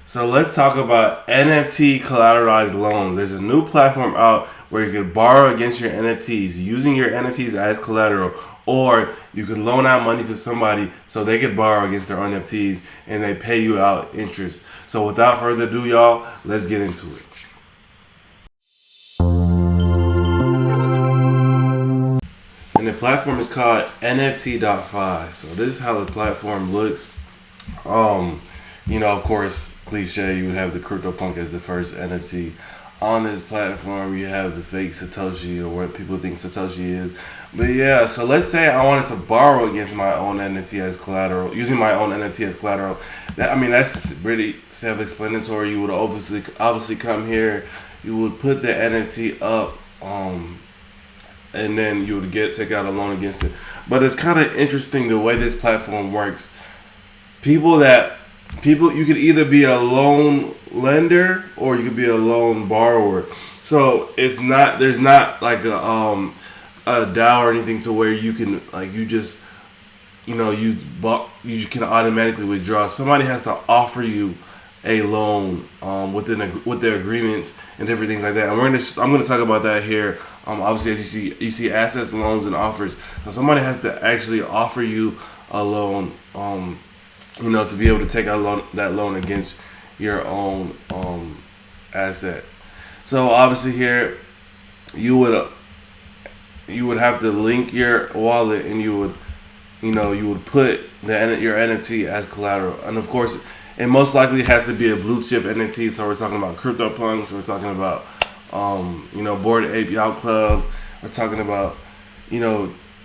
So let's talk about NFT collateralized loans. There's a new platform out where you can borrow against your NFTs using your NFTs as collateral, or you can loan out money to somebody so they could borrow against their NFTs and they pay you out interest. So without further ado, y'all, let's get into it. And the platform is called NFTfi. So this is how the platform looks. Of course, cliche, you have the CryptoPunk as the first NFT. On this platform, you have the fake Satoshi, or what people think Satoshi is. But yeah, so let's say I wanted to borrow against my own NFT as collateral, using my own NFT as collateral. That's pretty self-explanatory. You would obviously come here, you would put the NFT up, and then you would take out a loan against it. But it's kind of interesting the way this platform works. You could either be a loan lender or you could be a loan borrower. So there's not like a DAO or anything to where you can you can automatically withdraw. Somebody has to offer you a loan with their agreements and different things like that. And I'm gonna talk about that here. Obviously, as you see assets, loans, and offers. So somebody has to actually offer you a loan. To be able to take out that loan against your own asset. So obviously here, you would have to link your wallet, and you would put your NFT as collateral, and of course, it most likely has to be a blue chip NFT. So we're talking about CryptoPunks, we're talking about Bored Ape Yacht Club, we're talking about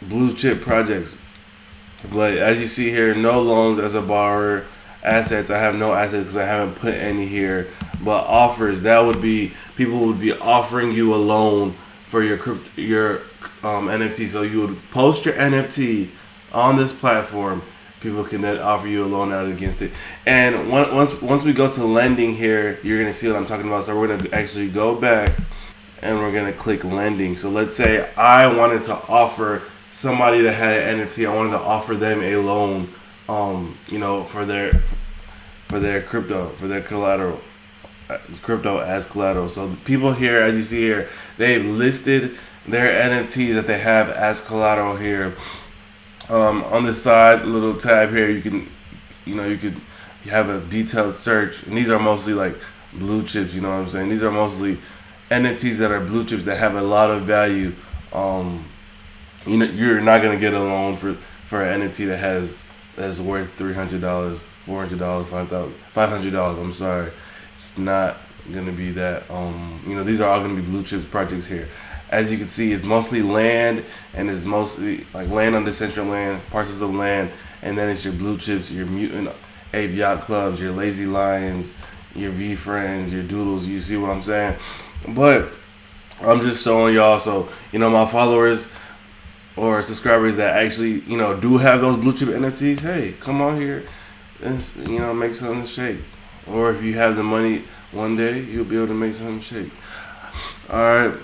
blue chip projects. But as you see here, no loans as a borrower. Assets, I have no assets because I haven't put any here. But offers, that would be, people would be offering you a loan for your NFT. So you would post your NFT on this platform. People can then offer you a loan out against it. And once we go to lending here, you're going to see what I'm talking about. So we're going to actually go back and we're going to click lending. So let's say I wanted to offer somebody that had an NFT, I wanted to offer them a loan, for their collateral, crypto as collateral. So the people here, as you see here, they've listed their NFTs that they have as collateral here. On the side little tab here, you have a detailed search, and these are mostly like blue chips. You know what I'm saying? These are mostly NFTs that are blue chips that have a lot of value. You're not gonna get a loan for an NFT that's worth $300, $400, $500. I'm sorry, it's not gonna be that. These are all gonna be blue chips projects here. As you can see, it's mostly land, and it's mostly like land on Decentraland, parcels of land, and then it's your blue chips, your Mutant Ape Yacht Clubs, your Lazy Lions, your V Friends, your Doodles. You see what I'm saying? But I'm just showing y'all, so my followers or subscribers that actually do have those blue chip NFTs, hey, come on here and make something shake. Or if you have the money, one day you'll be able to make something shake. All right.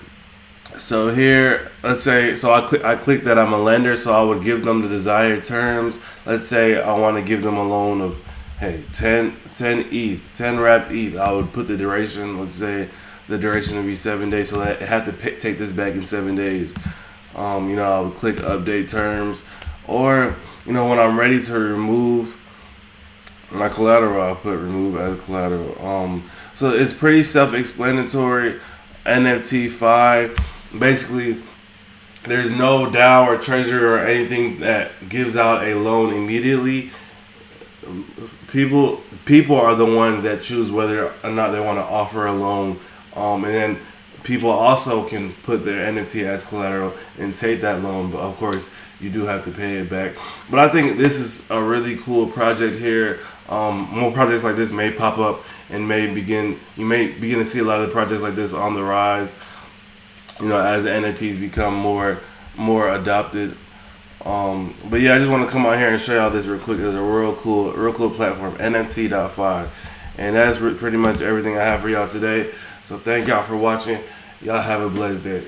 So here, let's say, I click that I'm a lender, so I would give them the desired terms. Let's say I want to give them a loan of 10 ETH, 10 wrapped ETH. I would put the duration. Let's say the duration would be 7 days, so that I have to take this back in 7 days. I would click update terms, or when I'm ready to remove my collateral, I'll put remove as collateral. So it's pretty self-explanatory. NFTfi, basically, there's no DAO or treasury or anything that gives out a loan immediately. People are the ones that choose whether or not they want to offer a loan, and then people also can put their NFT as collateral and take that loan, but of course you do have to pay it back. But I think this is a really cool project here. More projects like this may pop up, and you may begin to see a lot of projects like this on the rise, as NFTs become more adopted. But yeah, I just want to come out here and show y'all this real quick. It's a real cool platform, NFTfi. And that's pretty much everything I have for y'all today. So thank y'all for watching. Y'all have a blessed day.